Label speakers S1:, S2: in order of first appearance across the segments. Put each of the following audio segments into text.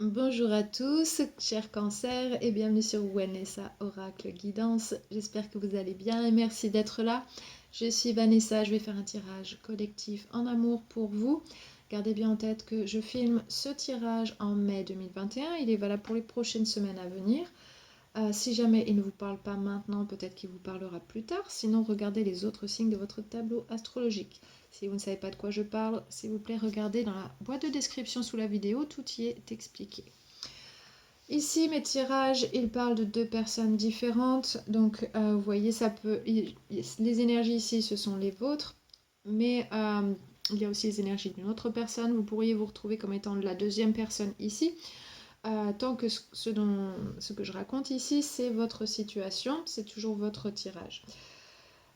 S1: Bonjour à tous, chers cancers, et bienvenue sur Vanessa Oracle Guidance. J'espère que vous allez bien et merci d'être là. Je suis Vanessa, je vais faire un tirage collectif en amour pour vous. Gardez bien en tête que je filme ce tirage en mai 2021. Il est valable pour les prochaines semaines à venir. Si jamais il ne vous parle pas maintenant, peut-être qu'il vous parlera plus tard. Sinon, regardez les autres signes de votre tableau astrologique. Si vous ne savez pas de quoi je parle, s'il vous plaît, regardez dans la boîte de description sous la vidéo, tout y est expliqué. Ici, mes tirages, ils parlent de deux personnes différentes. Donc, vous voyez, les énergies ici, ce sont les vôtres. Mais il y a aussi les énergies d'une autre personne. Vous pourriez vous retrouver comme étant la deuxième personne ici. Tant que ce que je raconte ici, c'est votre situation, c'est toujours votre tirage.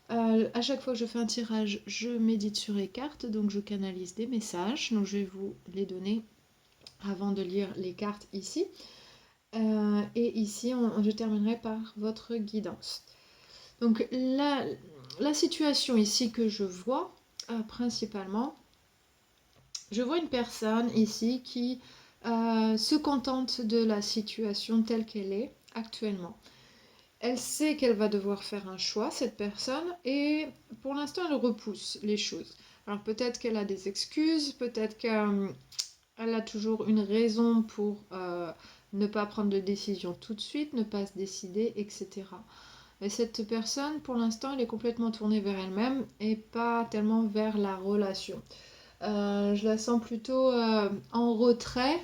S1: À chaque fois que je fais un tirage, je médite sur les cartes, donc je canalise des messages. Donc je vais vous les donner avant de lire les cartes ici. Et ici, je terminerai par votre guidance. Donc la situation ici que je vois, principalement, je vois une personne ici qui se contente de la situation telle qu'elle est actuellement. Elle sait qu'elle va devoir faire un choix, cette personne, et pour l'instant, elle repousse les choses. Alors peut-être qu'elle a des excuses, peut-être qu'elle a toujours une raison pour ne pas prendre de décision tout de suite, ne pas se décider, etc. Mais cette personne, pour l'instant, elle est complètement tournée vers elle-même et pas tellement vers la relation. Je la sens plutôt en retrait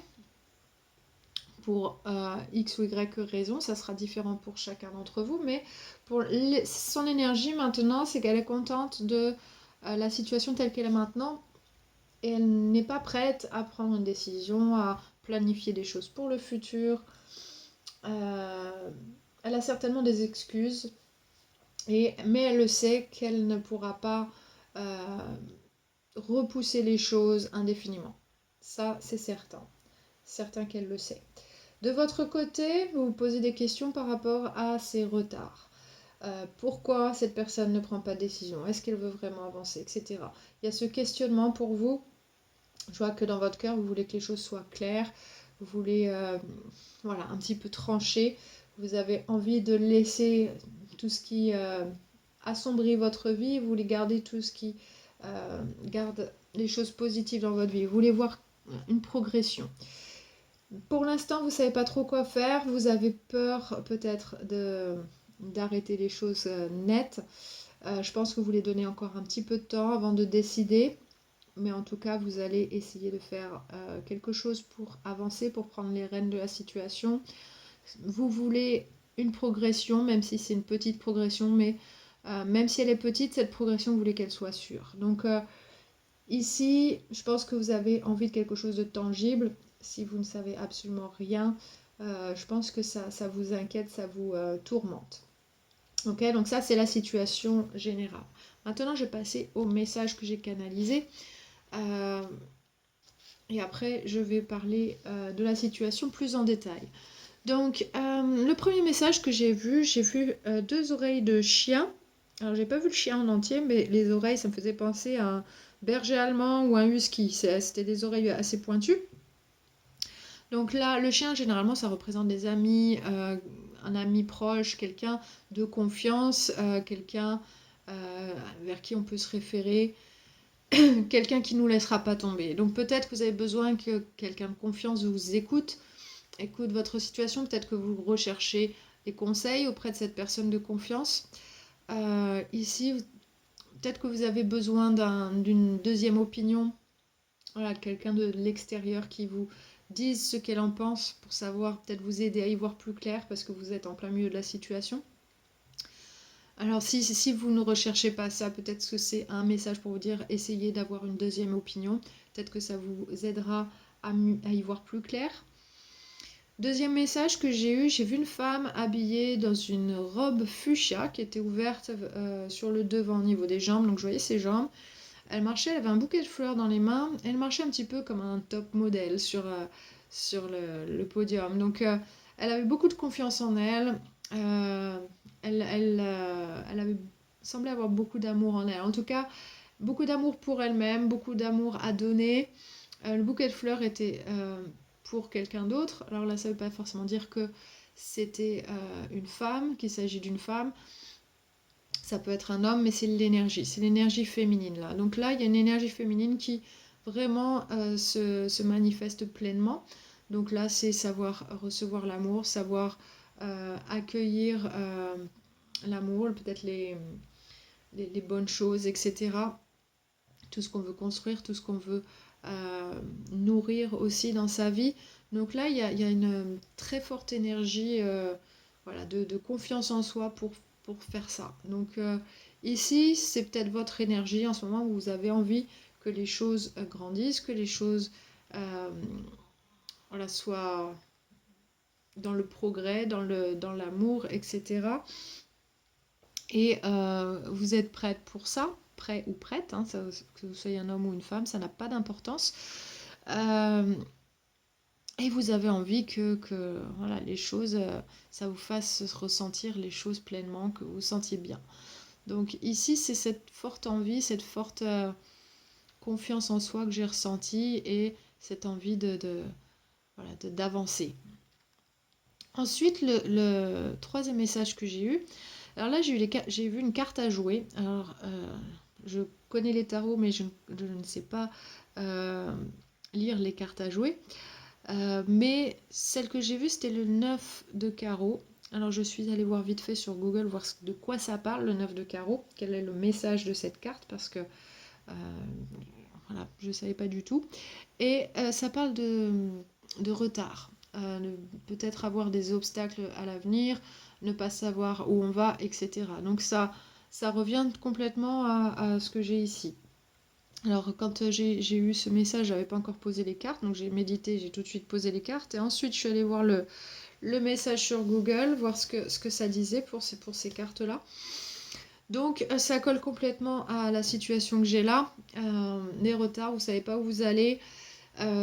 S1: pour X ou Y raison, ça sera différent pour chacun d'entre vous, mais son énergie maintenant, c'est qu'elle est contente de la situation telle qu'elle est maintenant et elle n'est pas prête à prendre une décision, à planifier des choses pour le futur. Elle a certainement des excuses, mais elle le sait qu'elle ne pourra pas euh, repousser les choses indéfiniment. Ça, c'est certain. Certain qu'elle le sait. De votre côté, vous vous posez des questions par rapport à ces retards. Pourquoi cette personne ne prend pas de décision? Est-ce qu'elle veut vraiment avancer, etc. Il y a ce questionnement pour vous. Je vois que dans votre cœur, vous voulez que les choses soient claires. Vous voulez voilà, un petit peu trancher. Vous avez envie de laisser tout ce qui assombrit votre vie. Vous voulez garder tout ce qui garde les choses positives dans votre vie. Vous voulez voir une progression. Pour l'instant, vous ne savez pas trop quoi faire. Vous avez peur peut-être d'arrêter les choses nettes. Je pense que vous voulez donner encore un petit peu de temps avant de décider. Mais en tout cas, vous allez essayer de faire quelque chose pour avancer, pour prendre les rênes de la situation. Vous voulez une progression, même si c'est une petite progression, mais même si elle est petite, cette progression, vous voulez qu'elle soit sûre. Donc ici, je pense que vous avez envie de quelque chose de tangible. Si vous ne savez absolument rien, je pense que ça vous inquiète, ça vous tourmente. Ok, donc ça c'est la situation générale. Maintenant, je vais passer au message que j'ai canalisé. Euh, et après, je vais parler de la situation plus en détail. Donc, le premier message que j'ai vu deux oreilles de chien. Alors, j'ai pas vu le chien en entier, mais les oreilles, ça me faisait penser à un berger allemand ou un husky. C'était des oreilles assez pointues. Donc là, le chien, généralement, ça représente des amis, un ami proche, quelqu'un de confiance, quelqu'un vers qui on peut se référer, quelqu'un qui ne nous laissera pas tomber. Donc peut-être que vous avez besoin que quelqu'un de confiance vous écoute votre situation, peut-être que vous recherchez des conseils auprès de cette personne de confiance. Ici, peut-être que vous avez besoin d'une deuxième opinion, voilà, quelqu'un de l'extérieur qui vous dise ce qu'elle en pense pour savoir, peut-être vous aider à y voir plus clair parce que vous êtes en plein milieu de la situation. Alors si vous ne recherchez pas ça, peut-être que c'est un message pour vous dire essayez d'avoir une deuxième opinion. Peut-être que ça vous aidera à y voir plus clair. Deuxième message que j'ai vu une femme habillée dans une robe fuchsia qui était ouverte sur le devant au niveau des jambes, donc je voyais ses jambes. Elle marchait, elle avait un bouquet de fleurs dans les mains, elle marchait un petit peu comme un top modèle sur le podium. Donc elle avait beaucoup de confiance en elle, euh, elle avait semblé avoir beaucoup d'amour en elle. En tout cas, beaucoup d'amour pour elle-même, beaucoup d'amour à donner. Le bouquet de fleurs était pour quelqu'un d'autre. Alors là, ça ne veut pas forcément dire que c'était une femme, qu'il s'agit d'une femme. Ça peut être un homme, mais c'est l'énergie féminine là. Donc là, il y a une énergie féminine qui vraiment se manifeste pleinement. Donc là, c'est savoir recevoir l'amour, savoir accueillir l'amour, peut-être les bonnes choses, etc. Tout ce qu'on veut construire, tout ce qu'on veut nourrir aussi dans sa vie. Donc là, il y a une très forte énergie voilà, de confiance en soi pour faire ça. Donc ici, c'est peut-être votre énergie en ce moment où vous avez envie que les choses grandissent, que les choses voilà, soient dans le progrès, dans l'amour, etc. Et vous êtes prête pour ça, prêt ou prête, hein, que vous soyez un homme ou une femme, ça n'a pas d'importance. Et vous avez envie que voilà, les choses, ça vous fasse ressentir les choses pleinement, que vous vous sentiez bien. Donc ici, c'est cette forte envie, cette forte confiance en soi que j'ai ressentie et cette envie voilà, d'avancer. Ensuite, le troisième message que j'ai eu, alors là, j'ai vu une carte à jouer. Alors, je connais les tarots, mais je ne sais pas lire les cartes à jouer. Mais celle que j'ai vue, c'était le 9 de carreau. Alors, je suis allée voir vite fait sur Google, voir de quoi ça parle, le 9 de carreau. Quel est le message de cette carte, parce que voilà, je ne savais pas du tout. Et ça parle de retard. Peut-être avoir des obstacles à l'avenir, ne pas savoir où on va, etc. Donc ça revient complètement à ce que j'ai ici. Alors quand j'ai eu ce message, j'avais pas encore posé les cartes, donc j'ai médité, j'ai tout de suite posé les cartes, et ensuite je suis allée voir le message sur Google, voir ce que ça disait pour ces cartes-là. Donc ça colle complètement à la situation que j'ai là. Les retards, vous savez pas où vous allez,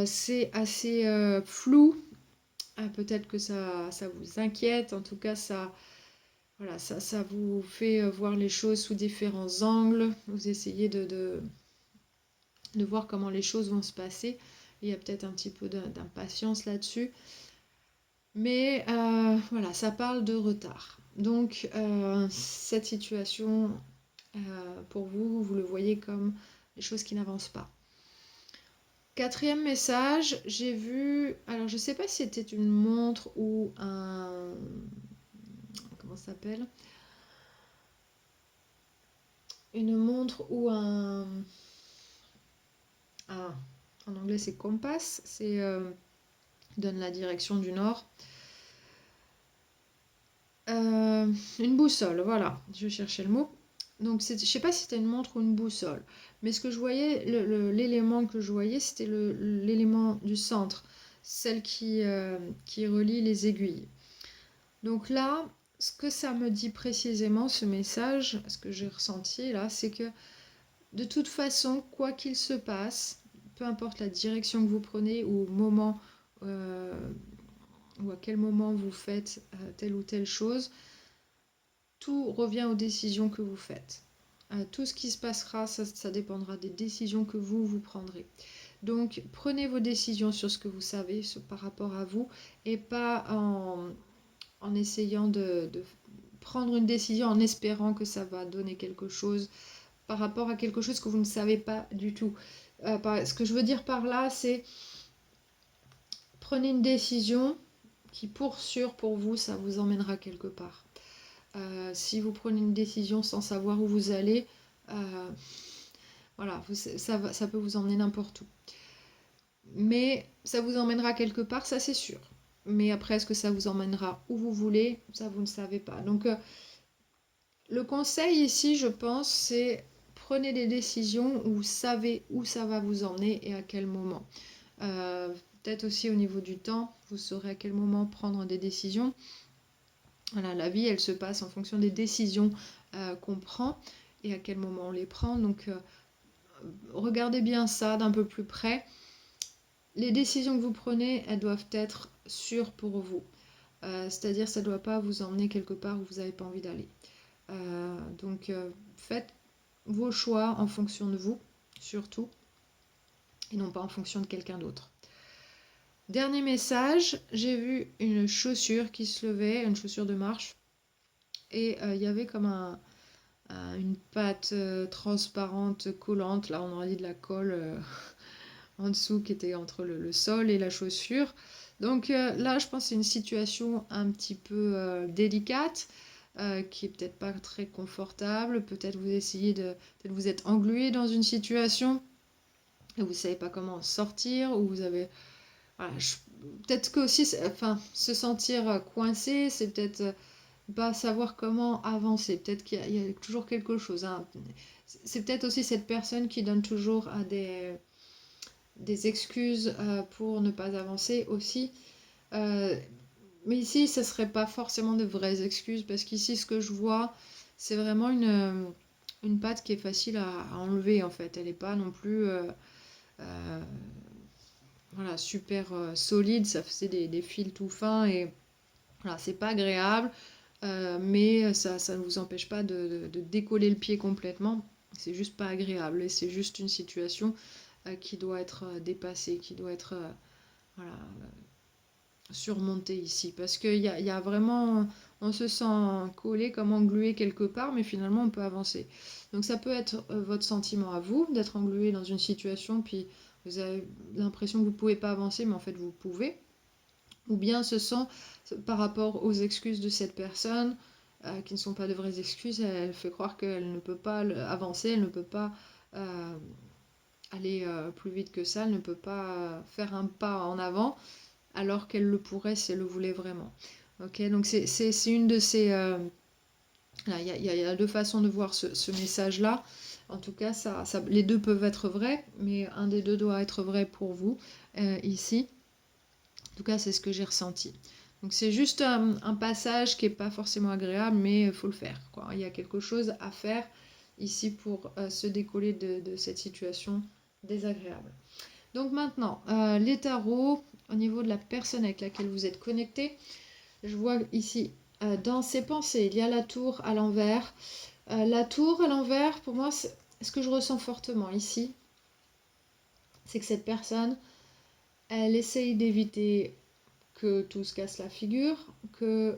S1: c'est assez flou. Peut-être que ça vous inquiète, en tout cas voilà, ça vous fait voir les choses sous différents angles. Vous essayez de voir comment les choses vont se passer. Il y a peut-être un petit peu d'impatience là-dessus. Mais voilà, ça parle de retard. Donc cette situation, pour vous, vous le voyez comme des choses qui n'avancent pas. Quatrième message, j'ai vu, alors je sais pas si c'était une montre ou un, comment ça s'appelle? Une montre ou en anglais c'est compass, c'est donne la direction du nord. Une boussole, voilà, je cherchais le mot. Donc je sais pas si c'était une montre ou une boussole, mais ce que je voyais, l'élément que je voyais, c'était l'élément du centre, celle qui relie les aiguilles. Donc là, ce que ça me dit précisément, ce message, ce que j'ai ressenti là, c'est que de toute façon, quoi qu'il se passe, peu importe la direction que vous prenez ou au moment ou à quel moment vous faites telle ou telle chose, tout revient aux décisions que vous faites. Tout ce qui se passera, ça dépendra des décisions que vous prendrez. Donc prenez vos décisions sur ce que vous savez par rapport à vous et pas en essayant de prendre une décision en espérant que ça va donner quelque chose par rapport à quelque chose que vous ne savez pas du tout. Ce que je veux dire par là, c'est prenez une décision qui pour sûr pour vous, ça vous emmènera quelque part. Si vous prenez une décision sans savoir où vous allez, voilà, ça peut vous emmener n'importe où. Mais ça vous emmènera quelque part, ça c'est sûr. Mais après, est-ce que ça vous emmènera où vous voulez? Ça, vous ne savez pas. Donc, le conseil ici, je pense, c'est prenez des décisions où vous savez où ça va vous emmener et à quel moment. Peut-être aussi au niveau du temps, vous saurez à quel moment prendre des décisions. Voilà, la vie, elle se passe en fonction des décisions qu'on prend et à quel moment on les prend. Donc, regardez bien ça d'un peu plus près. Les décisions que vous prenez, elles doivent être sûres pour vous. C'est-à-dire, ça ne doit pas vous emmener quelque part où vous n'avez pas envie d'aller. Donc, faites vos choix en fonction de vous, surtout, et non pas en fonction de quelqu'un d'autre. Dernier message, j'ai vu une chaussure qui se levait, une chaussure de marche, et il y avait comme une pâte transparente, collante, là on aurait dit de la colle en dessous qui était entre le sol et la chaussure. Donc là je pense que c'est une situation un petit peu délicate, qui est peut-être pas très confortable, peut-être vous essayez peut-être vous êtes englué dans une situation et vous savez pas comment en sortir, ou vous avez voilà, peut-être que aussi, enfin, se sentir coincé, c'est peut-être pas savoir comment avancer. Peut-être qu'il y a toujours quelque chose, hein. C'est peut-être aussi cette personne qui donne toujours des excuses pour ne pas avancer aussi. Euh, mais ici, ce ne serait pas forcément de vraies excuses, parce qu'ici, ce que je vois, c'est vraiment une patte qui est facile à enlever, en fait. Elle n'est pas non plus euh, voilà, super solide, ça faisait des fils tout fins, et voilà, c'est pas agréable, mais ça ne vous empêche pas de décoller le pied complètement. C'est juste pas agréable, et c'est juste une situation qui doit être dépassée, qui doit être voilà, surmontée ici. Parce qu'il y a vraiment, on se sent collé comme englué quelque part, mais finalement on peut avancer. Donc ça peut être votre sentiment à vous, d'être englué dans une situation, puis vous avez l'impression que vous ne pouvez pas avancer, mais en fait vous pouvez. Ou bien ce sont par rapport aux excuses de cette personne, qui ne sont pas de vraies excuses. Elle fait croire qu'elle ne peut pas avancer, elle ne peut pas aller plus vite que ça, elle ne peut pas faire un pas en avant, alors qu'elle le pourrait si elle le voulait vraiment. Ok, donc c'est une de ces... y a deux façons de voir ce message-là. En tout cas, les deux peuvent être vrais, mais un des deux doit être vrai pour vous, ici. En tout cas, c'est ce que j'ai ressenti. Donc c'est juste un passage qui n'est pas forcément agréable, mais il faut le faire, quoi. Il y a quelque chose à faire ici pour se décoller de cette situation désagréable. Donc maintenant, les tarots, au niveau de la personne avec laquelle vous êtes connecté, je vois ici, dans ses pensées, il y a la tour à l'envers. La tour à l'envers, pour moi, ce que je ressens fortement ici, c'est que cette personne, elle essaye d'éviter que tout se casse la figure, que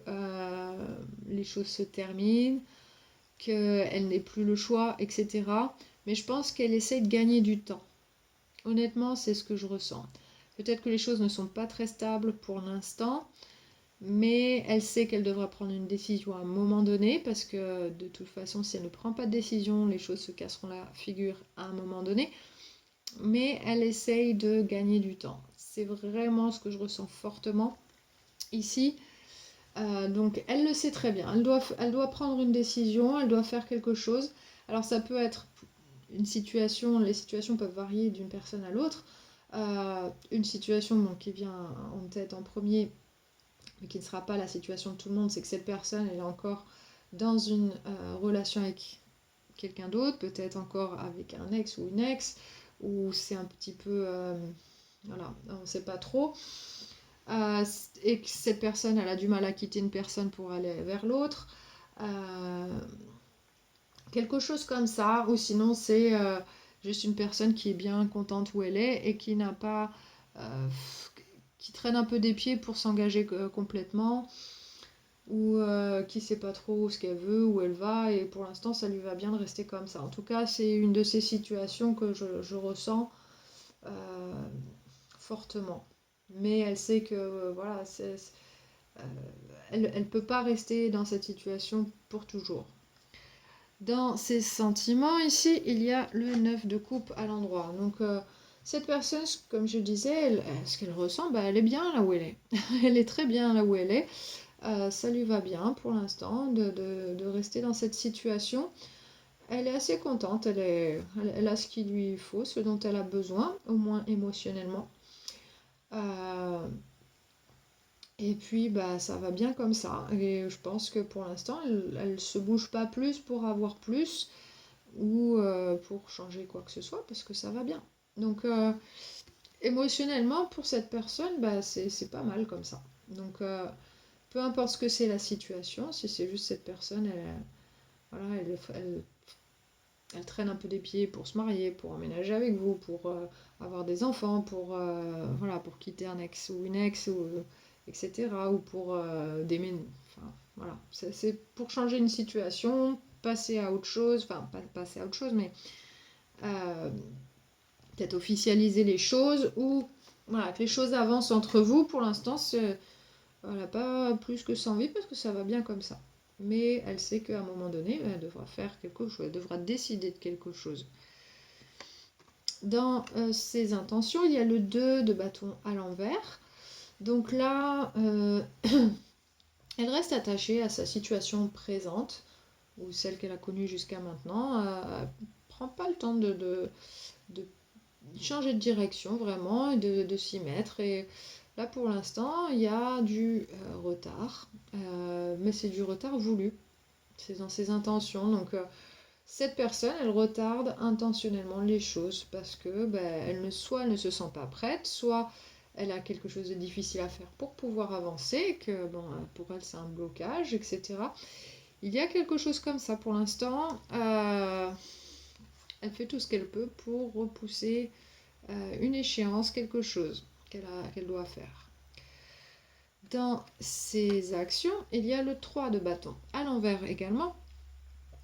S1: les choses se terminent, qu'elle n'ait plus le choix, etc. Mais je pense qu'elle essaye de gagner du temps. Honnêtement, c'est ce que je ressens. Peut-être que les choses ne sont pas très stables pour l'instant, mais elle sait qu'elle devra prendre une décision à un moment donné, parce que de toute façon, si elle ne prend pas de décision, les choses se casseront la figure à un moment donné. Mais elle essaye de gagner du temps. C'est vraiment ce que je ressens fortement ici. Donc elle le sait très bien, elle doit prendre une décision, elle doit faire quelque chose. Alors ça peut être une situation, les situations peuvent varier d'une personne à l'autre. Une situation qui vient en tête en premier, mais qui ne sera pas la situation de tout le monde, c'est que cette personne elle est encore dans une relation avec quelqu'un d'autre, peut-être encore avec un ex ou une ex, ou c'est un petit peu... voilà, on ne sait pas trop. Euh, et que cette personne, elle a du mal à quitter une personne pour aller vers l'autre. Euh, Quelque chose comme ça, ou sinon c'est juste une personne qui est bien contente où elle est et qui n'a pas... euh, qui traîne un peu des pieds pour s'engager complètement, ou qui sait pas trop ce qu'elle veut, où elle va, et pour l'instant ça lui va bien de rester comme ça. En tout cas, c'est une de ces situations que je ressens euh, fortement. Mais elle sait que voilà, euh, elle ne peut pas rester dans cette situation pour toujours. Dans ses sentiments, ici, il y a le 9 de coupe à l'endroit. Donc, cette personne, comme je disais, ce qu'elle ressent, bah, elle est bien là où elle est. Elle est très bien là où elle est. Ça lui va bien pour l'instant de rester dans cette situation. Elle est assez contente, elle a ce qu'il lui faut, ce dont elle a besoin, au moins émotionnellement. Euh, Et puis, bah, ça va bien comme ça. Et je pense que pour l'instant, elle se bouge pas plus pour avoir plus ou pour changer quoi que ce soit, parce que ça va bien. Donc, émotionnellement, pour cette personne, bah, c'est pas mal comme ça. Donc, peu importe ce que c'est la situation, si c'est juste cette personne, voilà, elle traîne un peu des pieds pour se marier, pour emménager avec vous, pour avoir des enfants, voilà, pour quitter un ex ou une ex, etc. Ou pour déménager. Enfin, voilà. C'est pour changer une situation, passer à autre chose, enfin, pas passer à autre chose, mais euh, peut-être officialiser les choses ou voilà, que les choses avancent entre vous. Pour l'instant, elle n'a pas plus que ça envie parce que ça va bien comme ça. Mais elle sait qu'à un moment donné, elle devra faire quelque chose, elle devra décider de quelque chose. Dans ses intentions, il y a le 2 de bâton à l'envers. Donc là, elle reste attachée à sa situation présente, ou celle qu'elle a connue jusqu'à maintenant. Elle ne prend pas le temps de changer de direction vraiment et de s'y mettre. Et là, pour l'instant, il y a du retard, mais c'est du retard voulu. C'est dans ses intentions. Donc, cette personne, elle retarde intentionnellement les choses parce que soit elle ne se sent pas prête, soit elle a quelque chose de difficile à faire pour pouvoir avancer, que bon, pour elle c'est un blocage, etc. Il y a quelque chose comme ça pour l'instant. Elle fait tout ce qu'elle peut pour repousser une échéance, quelque chose qu'elle doit faire. Dans ses actions, il y a le 3 de bâton à l'envers également.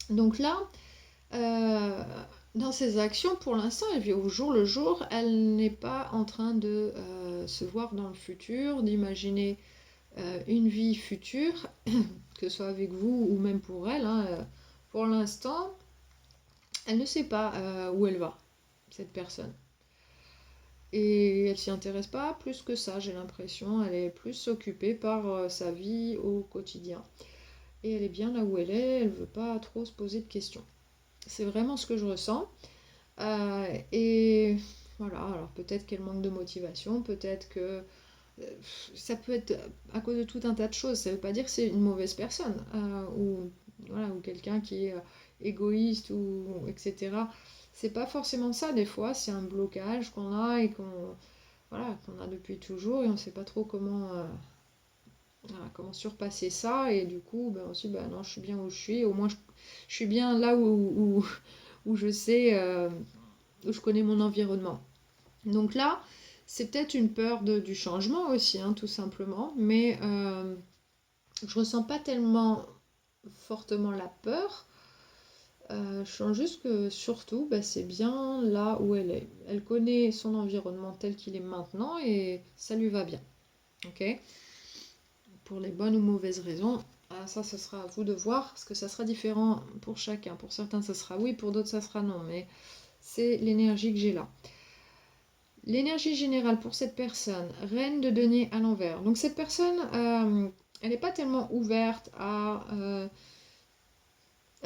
S1: Donc là, dans ses actions, pour l'instant, elle vit au jour le jour. Elle n'est pas en train de se voir dans le futur, d'imaginer une vie future, que ce soit avec vous ou même pour elle. Pour l'instant, elle ne sait pas où elle va, cette personne. Et elle s'y intéresse pas plus que ça, j'ai l'impression. Elle est plus occupée par sa vie au quotidien. Et elle est bien là où elle est, elle ne veut pas trop se poser de questions. C'est vraiment ce que je ressens. Et voilà, alors peut-être qu'elle manque de motivation, peut-être que ça peut être à cause de tout un tas de choses. Ça ne veut pas dire que c'est une mauvaise personne ou, voilà, ou quelqu'un qui est égoïste ou etc. C'est pas forcément ça. Des fois, c'est un blocage qu'on a et qu'on a depuis toujours et on ne sait pas trop comment surpasser ça. Et du coup, on se dit non, je suis bien où je suis. Au moins, je suis bien là où je sais, où je connais mon environnement. Donc là, c'est peut-être une peur du changement aussi, tout simplement, mais je ressens pas tellement fortement la peur. Je sens juste que surtout, c'est bien là où elle est. Elle connaît son environnement tel qu'il est maintenant et ça lui va bien. Ok? Pour les bonnes ou mauvaises raisons, ça sera à vous de voir, parce que ça sera différent pour chacun. Pour certains, ça sera oui, pour d'autres, ça sera non, mais c'est l'énergie que j'ai là. L'énergie générale pour cette personne, reine de denier à l'envers. Donc cette personne, elle n'est pas tellement ouverte à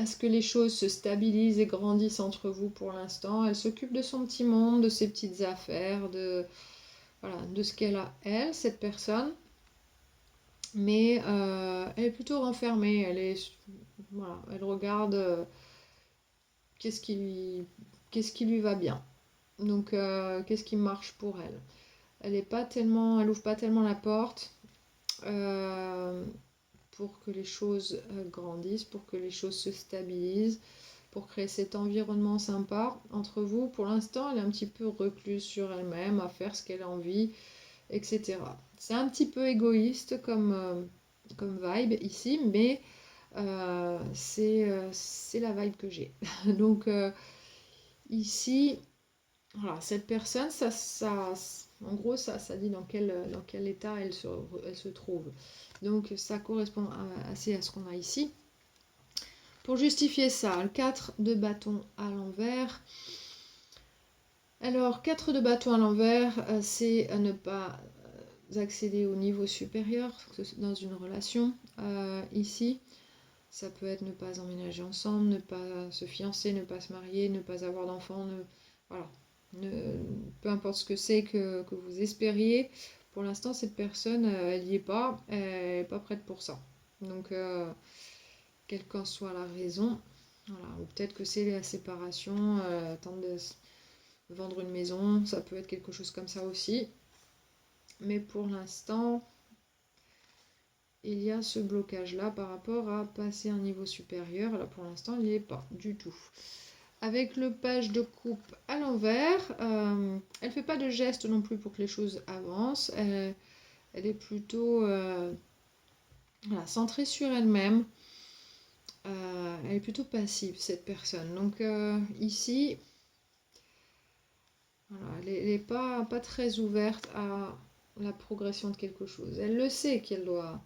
S1: ce que les choses se stabilisent et grandissent entre vous pour l'instant. Elle s'occupe de son petit monde, de ses petites affaires, de ce qu'elle a, elle, cette personne. Mais elle est plutôt renfermée. Elle regarde qu'est-ce qui lui va bien. Donc, qu'est-ce qui marche pour elle. Elle ouvre pas tellement la porte pour que les choses grandissent, pour que les choses se stabilisent, pour créer cet environnement sympa entre vous. Pour l'instant, elle est un petit peu recluse sur elle-même, à faire ce qu'elle a envie, etc. C'est un petit peu égoïste comme vibe ici, mais c'est la vibe que j'ai. Donc ici, voilà, cette personne, en gros, ça dit dans quel état elle se trouve. Donc ça correspond assez à ce qu'on a ici. Pour justifier ça, le 4 de bâton à l'envers. Alors, 4 de bâton à l'envers, c'est ne pas accéder au niveau supérieur dans une relation. Ici, ça peut être ne pas emménager ensemble, ne pas se fiancer, ne pas se marier, ne pas avoir d'enfants, voilà. Peu importe ce que c'est que vous espériez, pour l'instant, cette personne, elle n'y est pas, elle n'est pas prête pour ça. Donc, quelle qu'en soit la raison, voilà. Ou peut-être que c'est la séparation, attendre de vendre une maison, ça peut être quelque chose comme ça aussi. Mais pour l'instant, il y a ce blocage-là par rapport à passer à un niveau supérieur. Là, pour l'instant, il n'y est pas du tout. Avec le page de coupe à l'envers, elle fait pas de geste non plus pour que les choses avancent. Elle est plutôt voilà, centrée sur elle-même. Elle est plutôt passive, cette personne. Donc ici, voilà, elle n'est pas très ouverte à la progression de quelque chose. Elle le sait qu'elle doit,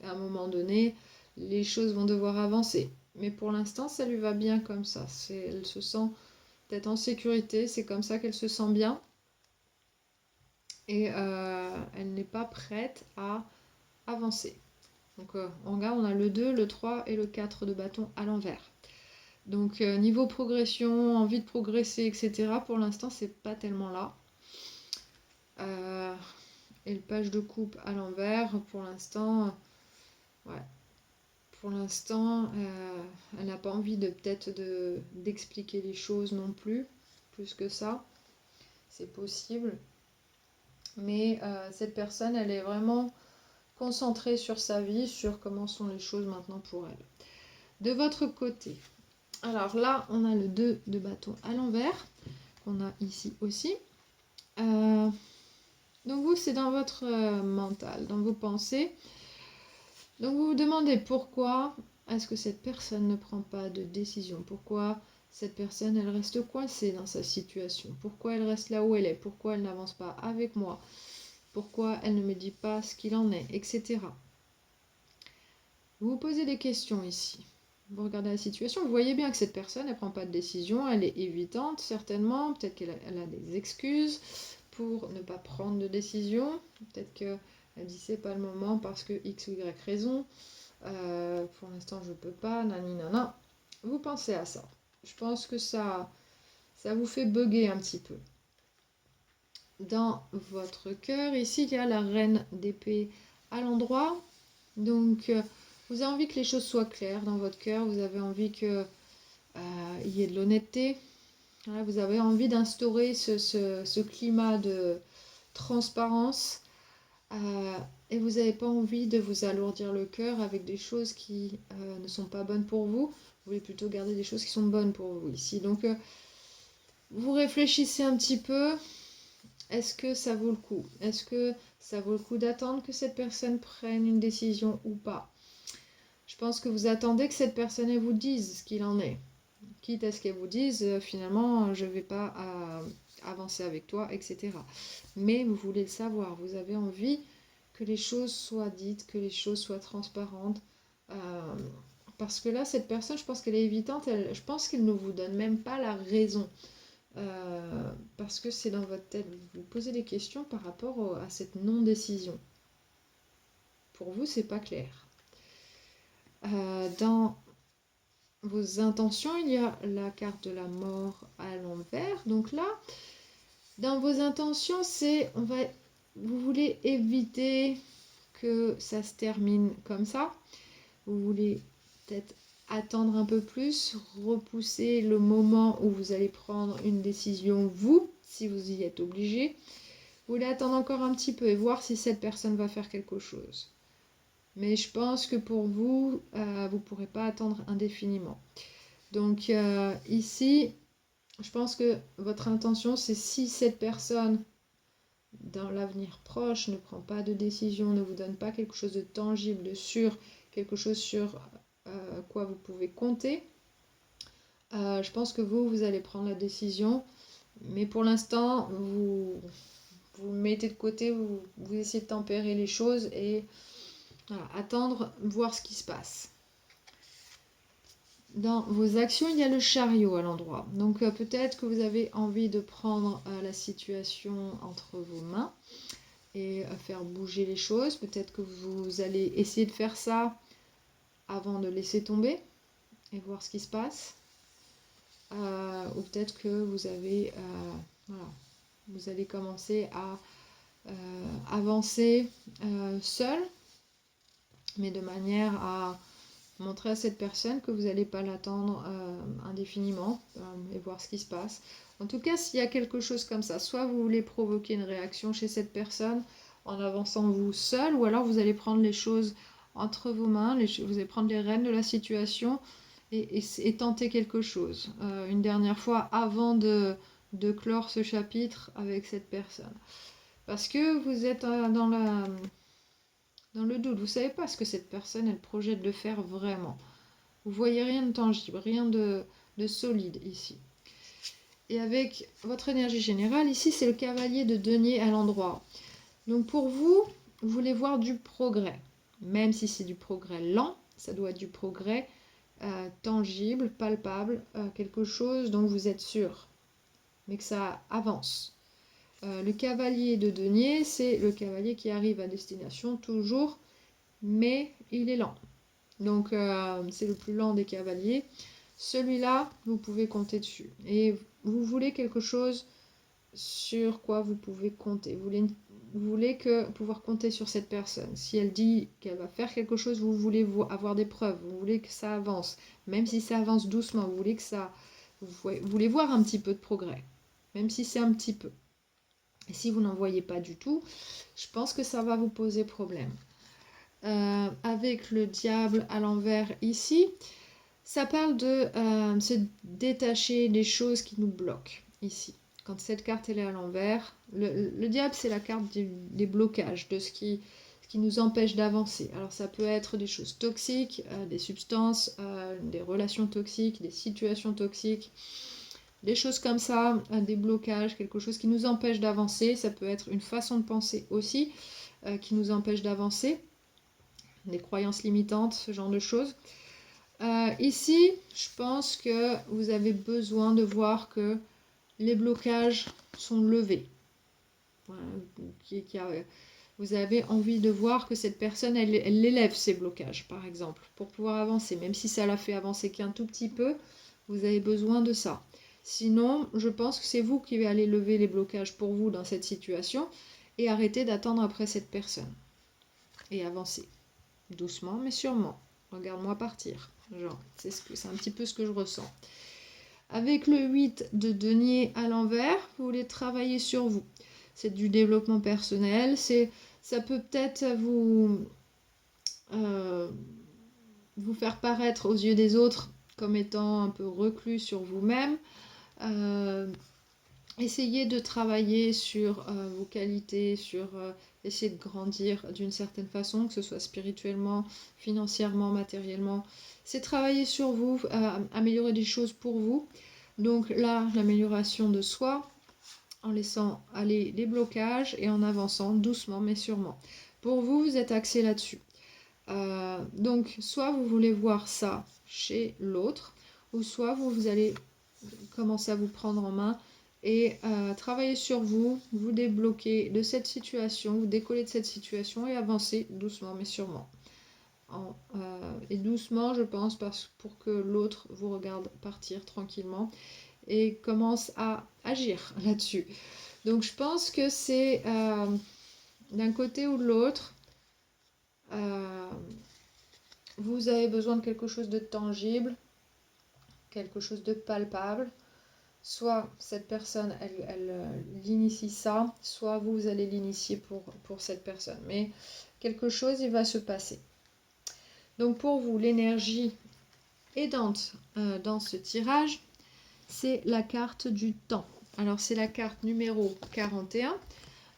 S1: à un moment donné, les choses vont devoir avancer. Mais pour l'instant, ça lui va bien comme ça. Elle se sent peut-être en sécurité, c'est comme ça qu'elle se sent bien. Et elle n'est pas prête à avancer. Donc on regarde, on a le 2, le 3 et le 4 de bâton à l'envers. Donc niveau progression, envie de progresser, etc. Pour l'instant, c'est pas tellement là. Et le page de coupe à l'envers, pour l'instant, ouais. Pour l'instant, elle n'a pas envie peut-être d'expliquer les choses non plus, plus que ça. C'est possible. Mais cette personne, elle est vraiment concentrée sur sa vie, sur comment sont les choses maintenant pour elle. De votre côté, alors là, on a le 2 de bâton à l'envers, qu'on a ici aussi. Donc vous, c'est dans votre mental, dans vos pensées. Donc vous vous demandez pourquoi est-ce que cette personne ne prend pas de décision? Pourquoi cette personne, elle reste coincée dans sa situation? Pourquoi elle reste là où elle est? Pourquoi elle n'avance pas avec moi? Pourquoi elle ne me dit pas ce qu'il en est, etc. Vous vous posez des questions ici. Vous regardez la situation, vous voyez bien que cette personne, elle ne prend pas de décision, elle est évitante certainement, peut-être qu'elle a des excuses pour ne pas prendre de décision, peut-être qu'elle dit c'est pas le moment parce que X ou Y raison, pour l'instant je peux pas, nanana. Vous pensez à ça. Je pense que ça vous fait bugger un petit peu. Dans votre cœur, ici il y a la reine d'épée à l'endroit, donc vous avez envie que les choses soient claires dans votre cœur, vous avez envie qu'il y ait de l'honnêteté, voilà, vous avez envie d'instaurer ce climat de transparence et vous n'avez pas envie de vous alourdir le cœur avec des choses qui ne sont pas bonnes pour vous. Vous voulez plutôt garder des choses qui sont bonnes pour vous ici. Donc vous réfléchissez un petit peu. Est-ce que ça vaut le coup? Est-ce que ça vaut le coup d'attendre que cette personne prenne une décision ou pas? Je pense que vous attendez que cette personne elle vous dise ce qu'il en est. Quitte à ce qu'elle vous dise, finalement, je ne vais pas avancer avec toi, etc. Mais vous voulez le savoir, vous avez envie que les choses soient dites, que les choses soient transparentes. Parce que là, cette personne, je pense qu'elle est évitante, je pense qu'elle ne vous donne même pas la raison. Parce que c'est dans votre tête, vous vous posez des questions par rapport à cette non-décision. Pour vous, c'est pas clair. Dans vos intentions, il y a la carte de la mort à l'envers. Donc là, dans vos intentions, vous voulez éviter que ça se termine comme ça. Vous voulez peut-être attendre un peu plus, repousser le moment où vous allez prendre une décision, vous, si vous y êtes obligé. Vous voulez attendre encore un petit peu et voir si cette personne va faire quelque chose. Mais je pense que pour vous, vous ne pourrez pas attendre indéfiniment. Donc ici, je pense que votre intention, c'est si cette personne, dans l'avenir proche, ne prend pas de décision, ne vous donne pas quelque chose de tangible, de sûr, quelque chose sur quoi vous pouvez compter, je pense que vous allez prendre la décision. Mais pour l'instant, vous mettez de côté, vous essayez de tempérer les choses et voilà, attendre, voir ce qui se passe. Dans vos actions, il y a le chariot à l'endroit. Donc peut-être que vous avez envie de prendre la situation entre vos mains et faire bouger les choses. Peut-être que vous allez essayer de faire ça avant de laisser tomber et voir ce qui se passe. Ou peut-être que vous avez voilà, vous allez commencer à avancer seul, mais de manière à montrer à cette personne que vous n'allez pas l'attendre indéfiniment et voir ce qui se passe. En tout cas, s'il y a quelque chose comme ça, soit vous voulez provoquer une réaction chez cette personne en avançant vous seul, ou alors vous allez prendre les choses entre vos mains, vous allez prendre les rênes de la situation et tenter quelque chose une dernière fois avant de clore ce chapitre avec cette personne. Parce que vous êtes dans le doute, vous ne savez pas ce que cette personne elle projette de faire vraiment. Vous voyez rien de tangible, rien de solide ici. Et avec votre énergie générale, ici c'est le cavalier de denier à l'endroit. Donc pour vous, vous voulez voir du progrès. Même si c'est du progrès lent, ça doit être du progrès tangible, palpable, quelque chose dont vous êtes sûr, mais que ça avance. Le cavalier de denier, c'est le cavalier qui arrive à destination toujours, mais il est lent. Donc c'est le plus lent des cavaliers. Celui-là, vous pouvez compter dessus. Et vous voulez quelque chose sur quoi vous pouvez compter. Vous voulez pouvoir compter sur cette personne. Si elle dit qu'elle va faire quelque chose, vous voulez avoir des preuves. Vous voulez que ça avance. Même si ça avance doucement, vous voulez voir un petit peu de progrès. Même si c'est un petit peu. Et si vous n'en voyez pas du tout, je pense que ça va vous poser problème. Avec le diable à l'envers ici, ça parle de se détacher des choses qui nous bloquent ici. Quand cette carte elle est à l'envers, le diable c'est la carte des blocages, de ce qui nous empêche d'avancer. Alors ça peut être des choses toxiques, des substances, des relations toxiques, des situations toxiques, des choses comme ça, des blocages, quelque chose qui nous empêche d'avancer. Ça peut être une façon de penser aussi qui nous empêche d'avancer, des croyances limitantes, ce genre de choses. Ici, je pense que vous avez besoin de voir que les blocages sont levés. Voilà, vous avez envie de voir que cette personne, elle élève ses blocages, par exemple, pour pouvoir avancer. Même si ça la fait avancer qu'un tout petit peu, vous avez besoin de ça. Sinon, je pense que c'est vous qui allez lever les blocages pour vous dans cette situation et arrêter d'attendre après cette personne. Et avancer. Doucement, mais sûrement. Regarde-moi partir. Genre, c'est un petit peu ce que je ressens. Avec le 8 de denier à l'envers, vous voulez travailler sur vous. C'est du développement personnel. Ça peut peut-être vous faire paraître aux yeux des autres comme étant un peu reclus sur vous-même. Essayez de travailler sur vos qualités, sur essayer de grandir d'une certaine façon, que ce soit spirituellement, financièrement, matériellement. C'est travailler sur vous, améliorer des choses pour vous. Donc là, l'amélioration de soi, en laissant aller les blocages et en avançant doucement mais sûrement. Pour vous, vous êtes axé là-dessus. Donc, soit vous voulez voir ça chez l'autre, ou soit vous allez commencer à vous prendre en main et travailler sur vous, vous débloquer de cette situation, vous décoller de cette situation et avancer doucement mais sûrement. Et doucement, je pense, pour que l'autre vous regarde partir tranquillement et commence à agir là-dessus. Donc je pense que c'est d'un côté ou de l'autre, vous avez besoin de quelque chose de tangible, quelque chose de palpable. Soit cette personne, elle l'initie ça, soit vous allez l'initier pour cette personne. Mais quelque chose, il va se passer. Donc pour vous, l'énergie aidante dans ce tirage, c'est la carte du temps. Alors c'est la carte numéro 41.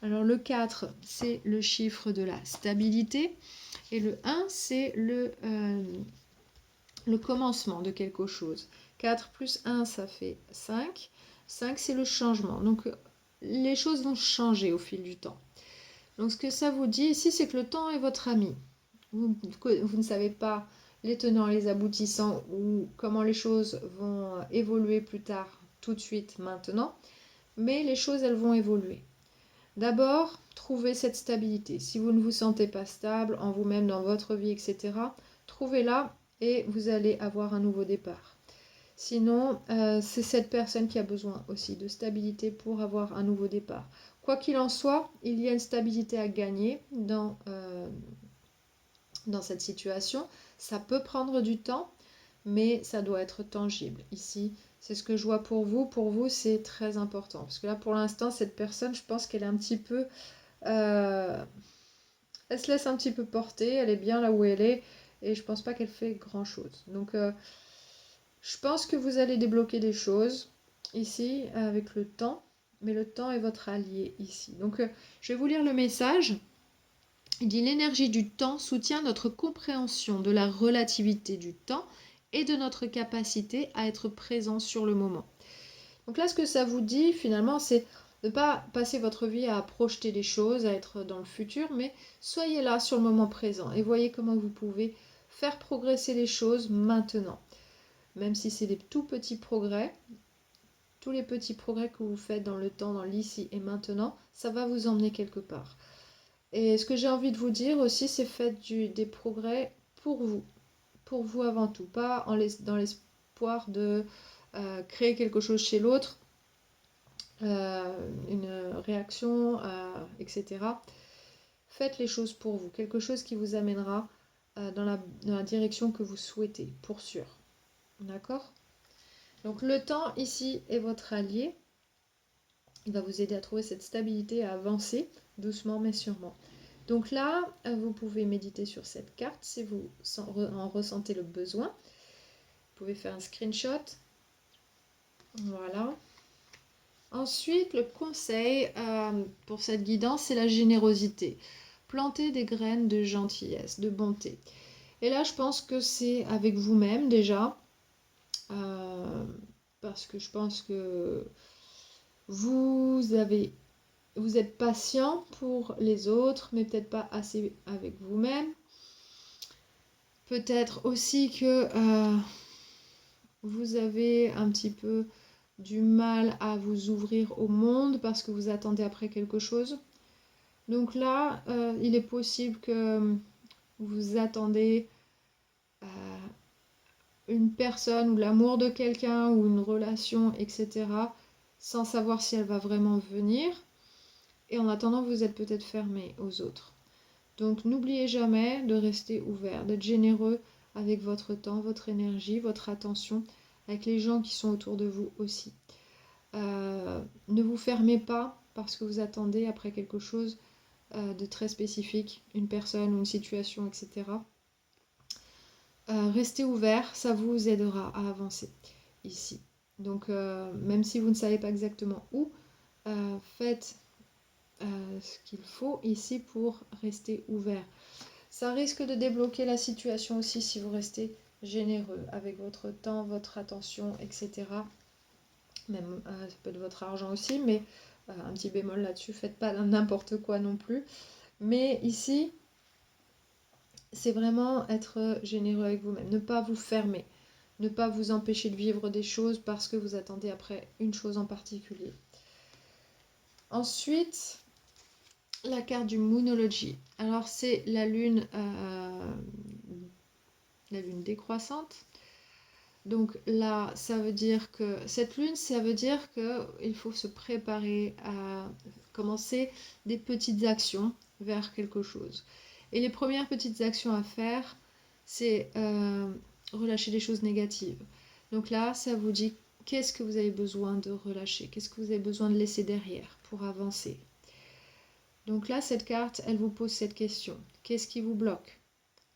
S1: Alors le 4, c'est le chiffre de la stabilité. Et le 1, c'est le commencement de quelque chose. 4 plus 1, ça fait 5. 5, c'est le changement. Donc, les choses vont changer au fil du temps. Donc, ce que ça vous dit ici, c'est que le temps est votre ami. Vous ne savez pas les tenants, les aboutissants ou comment les choses vont évoluer plus tard, tout de suite, maintenant. Mais les choses, elles vont évoluer. D'abord, trouvez cette stabilité. Si vous ne vous sentez pas stable en vous-même, dans votre vie, etc., trouvez-la et vous allez avoir un nouveau départ. Sinon, c'est cette personne qui a besoin aussi de stabilité pour avoir un nouveau départ. Quoi qu'il en soit, il y a une stabilité à gagner dans cette situation. Ça peut prendre du temps, mais ça doit être tangible. Ici, c'est ce que je vois pour vous. Pour vous, c'est très important. Parce que là, pour l'instant, cette personne, je pense qu'elle est un petit peu... elle se laisse un petit peu porter. Elle est bien là où elle est. Et je pense pas qu'elle fait grand-chose. Donc, Je pense que vous allez débloquer des choses ici avec le temps, mais le temps est votre allié ici. Donc je vais vous lire le message. Il dit: l'énergie du temps soutient notre compréhension de la relativité du temps et de notre capacité à être présent sur le moment. Donc là, ce que ça vous dit finalement, c'est de ne pas passer votre vie à projeter des choses, à être dans le futur, mais soyez là sur le moment présent et voyez comment vous pouvez faire progresser les choses maintenant. Même si c'est des tout petits progrès, tous les petits progrès que vous faites dans le temps, dans l'ici et maintenant, ça va vous emmener quelque part. Et ce que j'ai envie de vous dire aussi, c'est faites des progrès pour vous avant tout, pas dans l'espoir de créer quelque chose chez l'autre, une réaction, etc. Faites les choses pour vous, quelque chose qui vous amènera dans la direction que vous souhaitez, pour sûr. D'accord? Donc le temps ici est votre allié. Il va vous aider à trouver cette stabilité, à avancer doucement mais sûrement. Donc là, vous pouvez méditer sur cette carte si vous en ressentez le besoin. Vous pouvez faire un screenshot. Voilà. Ensuite, le conseil pour cette guidance, c'est la générosité. Planter des graines de gentillesse, de bonté. Et là, je pense que c'est avec vous-même déjà. Parce que je pense que vous êtes patient pour les autres, mais peut-être pas assez avec vous-même. Peut-être aussi que vous avez un petit peu du mal à vous ouvrir au monde parce que vous attendez après quelque chose. Donc là, il est possible que vous attendez une personne ou l'amour de quelqu'un ou une relation, etc., sans savoir si elle va vraiment venir. Et en attendant, vous êtes peut-être fermé aux autres. Donc n'oubliez jamais de rester ouvert, d'être généreux avec votre temps, votre énergie, votre attention, avec les gens qui sont autour de vous aussi. Ne vous fermez pas parce que vous attendez après quelque chose de très spécifique, une personne ou une situation, etc. Restez ouvert, ça vous aidera à avancer ici. Donc même si vous ne savez pas exactement où, faites ce qu'il faut ici pour rester ouvert. Ça risque de débloquer la situation aussi si vous restez généreux avec votre temps, votre attention, etc. Même ça peut être votre argent aussi, mais un petit bémol là-dessus, faites pas n'importe quoi non plus. Mais ici, c'est vraiment être généreux avec vous-même, ne pas vous fermer, ne pas vous empêcher de vivre des choses parce que vous attendez après une chose en particulier. Ensuite, la carte du Moonology. Alors c'est la lune décroissante. Donc là, ça veut dire que cette lune, ça veut dire qu'il faut se préparer à commencer des petites actions vers quelque chose. Et les premières petites actions à faire, c'est relâcher les choses négatives. Donc là, ça vous dit qu'est-ce que vous avez besoin de relâcher, qu'est-ce que vous avez besoin de laisser derrière pour avancer. Donc là, cette carte, elle vous pose cette question. Qu'est-ce qui vous bloque?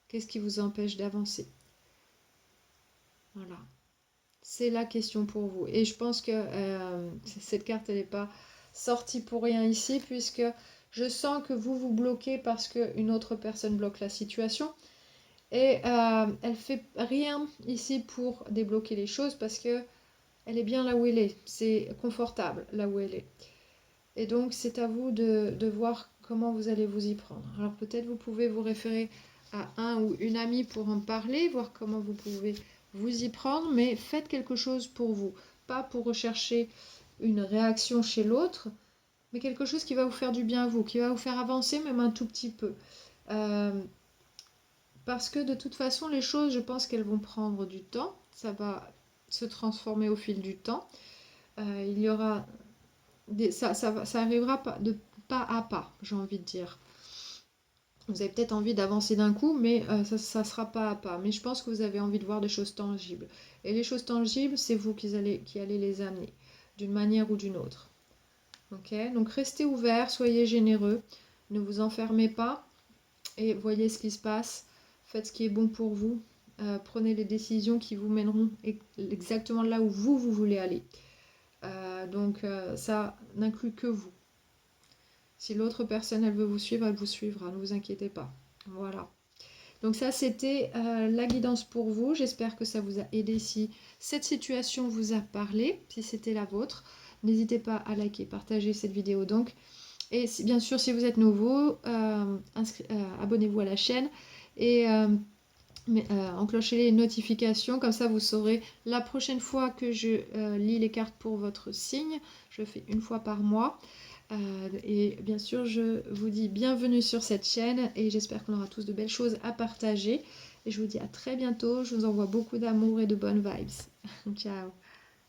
S1: Qu'est-ce qui vous empêche d'avancer? Voilà. C'est la question pour vous. Et je pense que cette carte, elle n'est pas sortie pour rien ici, puisque je sens que vous vous bloquez parce qu'une autre personne bloque la situation. Et elle ne fait rien ici pour débloquer les choses parce que elle est bien là où elle est. C'est confortable là où elle est. Et donc, c'est à vous de voir comment vous allez vous y prendre. Alors, peut-être vous pouvez vous référer à un ou une amie pour en parler, voir comment vous pouvez vous y prendre, mais faites quelque chose pour vous. Pas pour rechercher une réaction chez l'autre, mais quelque chose qui va vous faire du bien à vous, qui va vous faire avancer même un tout petit peu. Parce que de toute façon, les choses, je pense qu'elles vont prendre du temps. Ça va se transformer au fil du temps. Il y aura ça arrivera de pas à pas, j'ai envie de dire. Vous avez peut-être envie d'avancer d'un coup, mais ça sera pas à pas. Mais je pense que vous avez envie de voir des choses tangibles. Et les choses tangibles, c'est vous qui allez les amener, d'une manière ou d'une autre. Ok? Donc restez ouverts, soyez généreux, ne vous enfermez pas et voyez ce qui se passe. Faites ce qui est bon pour vous. prenez les décisions qui vous mèneront exactement là où vous voulez aller. Donc ça n'inclut que vous. Si l'autre personne, elle veut vous suivre, elle vous suivra, ne vous inquiétez pas. Voilà. Donc ça, c'était la guidance pour vous. J'espère que ça vous a aidé si cette situation vous a parlé, si c'était la vôtre. N'hésitez pas à liker, partager cette vidéo donc. Et si, bien sûr, si vous êtes nouveau, abonnez-vous à la chaîne et enclenchez les notifications. Comme ça, vous saurez la prochaine fois que je lis les cartes pour votre signe. Je le fais une fois par mois. Et bien sûr, je vous dis bienvenue sur cette chaîne et j'espère qu'on aura tous de belles choses à partager. Et je vous dis à très bientôt. Je vous envoie beaucoup d'amour et de bonnes vibes. Ciao.